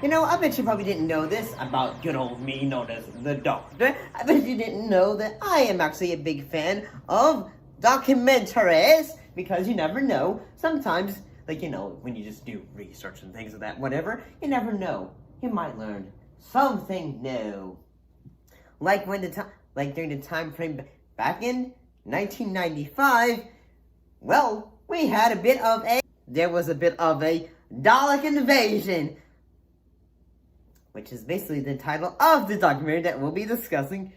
I bet you probably didn't know this about good old me known as the Doctor. I bet you didn't know that I am actually a big fan of documentaries, because you never know. Sometimes, when you just do research and things like that, whatever, you never know. You might learn something new. During the time frame back in 1995, well, there was a bit of a Dalek invasion, which is basically the title of the documentary that we'll be discussing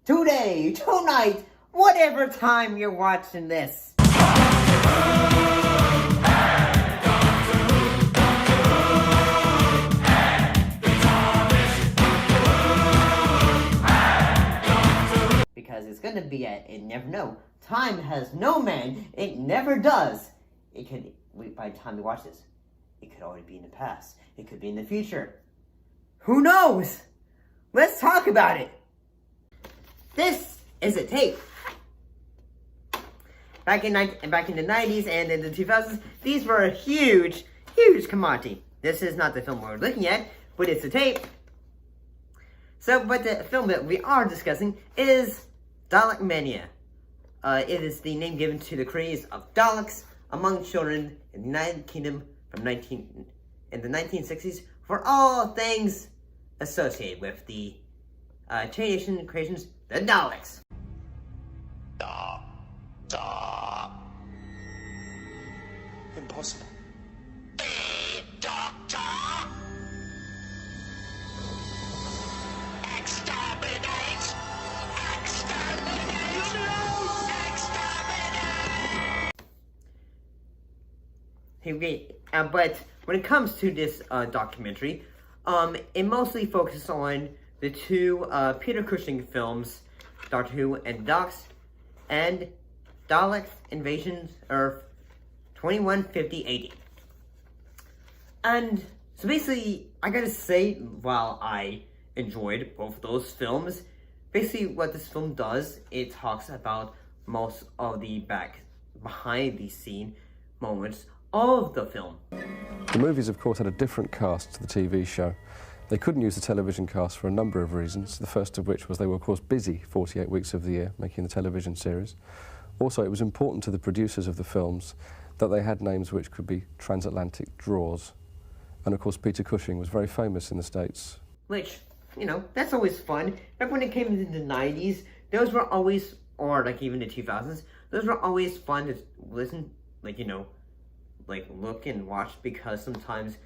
tonight, whatever time you're watching this. Because it's gonna be you never know. Time has no man, it never does. By the time you watch this, it could already be in the past. It could be in the future. Who knows? Let's talk about it. This is a tape. Back in the 90s and in the 2000s, these were a huge commodity. This is not the film we're looking at, but it's a tape. But the film that we are discussing is Dalekmania. It is the name given to the craze of Daleks among children in the United Kingdom in the 1960s for all things associated with the creations, the Daleks. Impossible. Doctor! Exterminate! Exterminate! Exterminate! But when it comes to this documentary, it mostly focuses on the two Peter Cushing films, Doctor Who and Docs, and Dalek Invasion Earth 2150 AD. And so basically, I gotta say, while I enjoyed both of those films, basically what this film does, it talks about most of the behind the scene moments of the film. The movies, of course, had a different cast to the TV show. They couldn't use the television cast for a number of reasons, the first of which was they were, of course, busy 48 weeks of the year making the television series. Also, it was important to the producers of the films that they had names which could be transatlantic draws. And, of course, Peter Cushing was very famous in the States. Which, that's always fun. Back when it came into the 90s, those were always, or even the 2000s, those were always fun to listen, look and watch, because sometimes,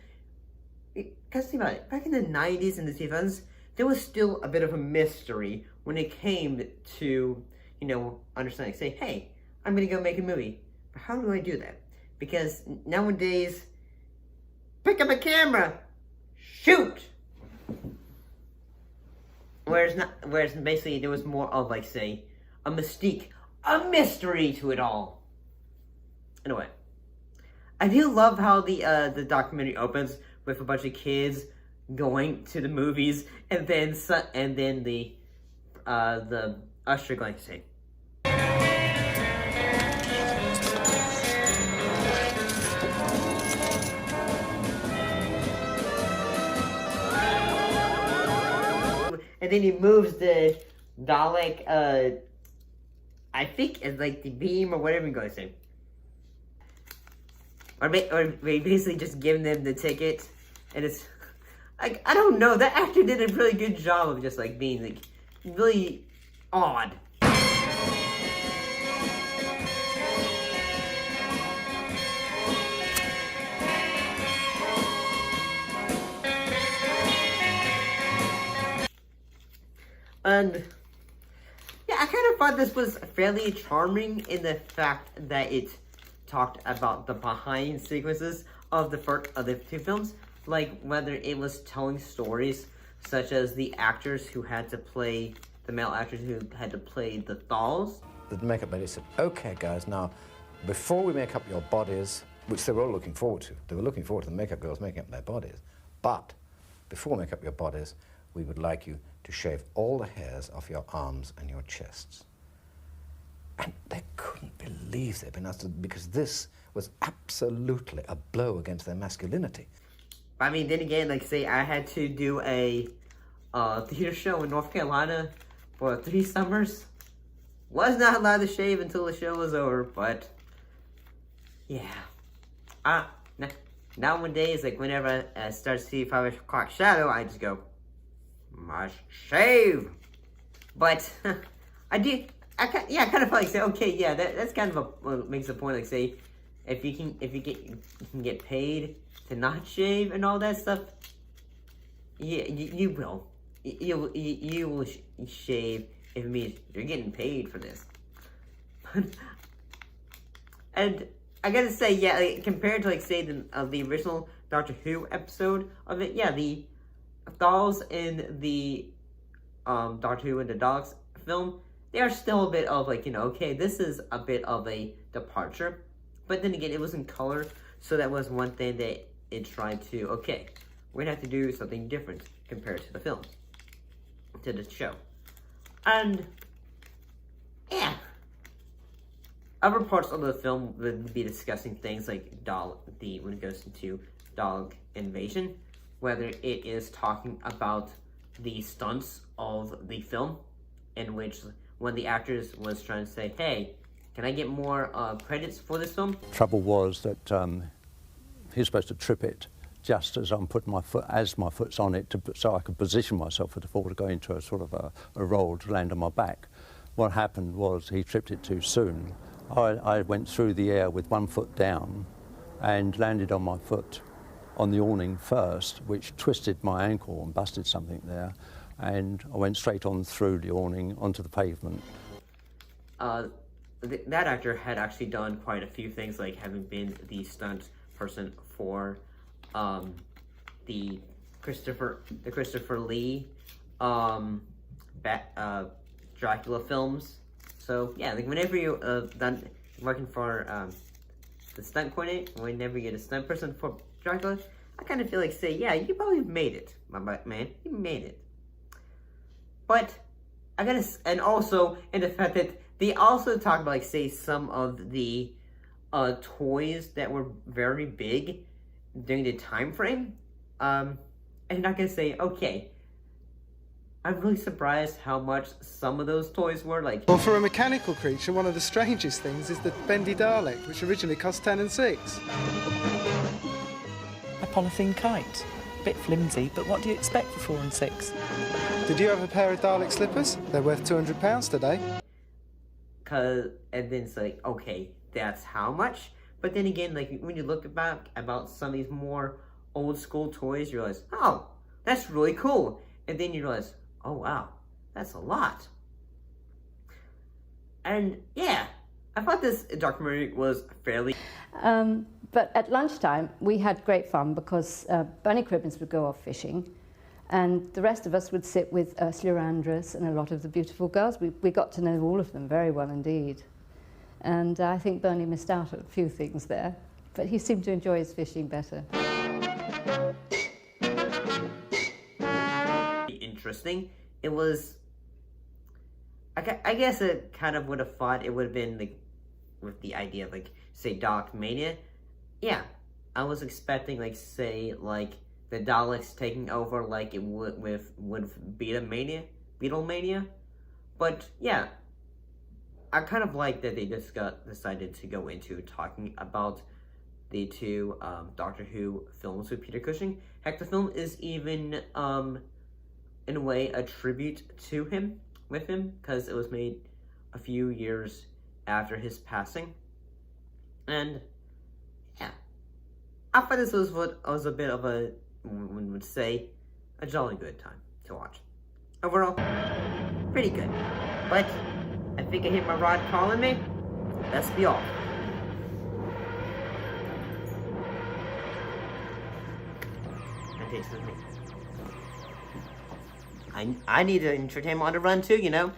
because think about it, back in the 90s and the 2000s, there was still a bit of a mystery when it came to, understanding, say, hey, I'm gonna go make a movie, but how do I do that? Because nowadays, pick up a camera, shoot! Whereas basically there was more of, say, a mystique, a mystery to it all. Anyway, I do love how the documentary opens with a bunch of kids going to the movies, and then the usher going to say, and then he moves the Dalek, I think it's the beam or whatever you're going to say. Or basically just giving them the ticket, and it's, I don't know, that actor did a really good job of just, being, really odd. And, yeah, I kind of thought this was fairly charming in the fact that it talked about the behind sequences of the two films, whether it was telling stories such as the actors who had to play, the male actors who had to play the dolls. The makeup lady said, okay guys, now before we make up your bodies, which they were all looking forward to, they were looking forward to the makeup girls making up their bodies, but before we make up your bodies, we would like you to shave all the hairs off your arms and your chests. And they couldn't believe they'd been asked to, because this was absolutely a blow against their masculinity. I mean, then again, like, say I had to do a theater show in North Carolina for 3 summers. Was not allowed to shave until the show was over, but yeah. Nowadays, like, whenever I start to see 5 o'clock shadow, I just go, must shave. But I kind of feel like, say, okay, yeah, that's kind of makes a point. Like, say, if you can get paid to not shave and all that stuff, yeah, you will. You will shave if it means you're getting paid for this. And I gotta say, yeah, like, compared to, like, say, the original Doctor Who episode of it, yeah, the dolls in the Doctor Who and the Dogs film, they are still a bit of, like, okay, this is a bit of a departure. But then again, it was in color, so that was one thing that it tried to, okay, we're gonna have to do something different compared to the film, to the show. And yeah, other parts of the film would be discussing things like when it goes into dog invasion, whether it is talking about the stunts of the film, in which one of the actors was trying to say, hey, can I get more credits for this film? Trouble was that he's supposed to trip it just as I'm putting my foot's on it, so I could position myself for the fall to go into a sort of a roll to land on my back. What happened was he tripped it too soon. I went through the air with 1 foot down and landed on my foot on the awning first, which twisted my ankle and busted something there, and I went straight on through the awning onto the pavement. That actor had actually done quite a few things, like having been the stunt person for the Christopher Lee Dracula films. So yeah, like whenever you done working for the stunt coordinator, whenever you get a stunt person for Dracula, I kind of feel like, say, yeah, you probably made it, my man, you made it. But I gotta, and also in the fact that they also talk about, like, say, some of the toys that were very big during the time frame. And I'm not gonna say, okay, I'm really surprised how much some of those toys were, like... Well, for a mechanical creature, one of the strangest things is the bendy Dalek, which originally cost 10 and 6. A polythene kite. Bit flimsy, but what do you expect for 4 and 6? Did you have a pair of Dalek slippers? They're worth £200 today. And then it's like, okay, that's how much? But then again, like, when you look back about some of these more old school toys, you realize, oh, that's really cool. And then you realize, oh wow, that's a lot. And yeah, I thought this documentary was fairly... But at lunchtime, we had great fun because Bernie Cribbins would go off fishing, and the rest of us would sit with Ursula Andress and a lot of the beautiful girls. We got to know all of them very well indeed. And I think Bernie missed out on a few things there, but he seemed to enjoy his fishing better. Interesting. It was... I guess it kind of would have thought it would have been, like, with the idea of, like, say, Dalekmania. Yeah, I was expecting, like, say, like, the Daleks taking over like it would with Beatlemania. But yeah, I kind of like that they just decided to go into talking about the 2 Doctor Who films with Peter Cushing. Heck, the film is even in a way a tribute to him, because it was made a few years after his passing. And yeah, I thought this was a bit of a, one would say, a jolly good time to watch. Overall, pretty good. But I think I hear my rod calling me. Let's be off. That takes with me. I need to entertain him on the run too, you know.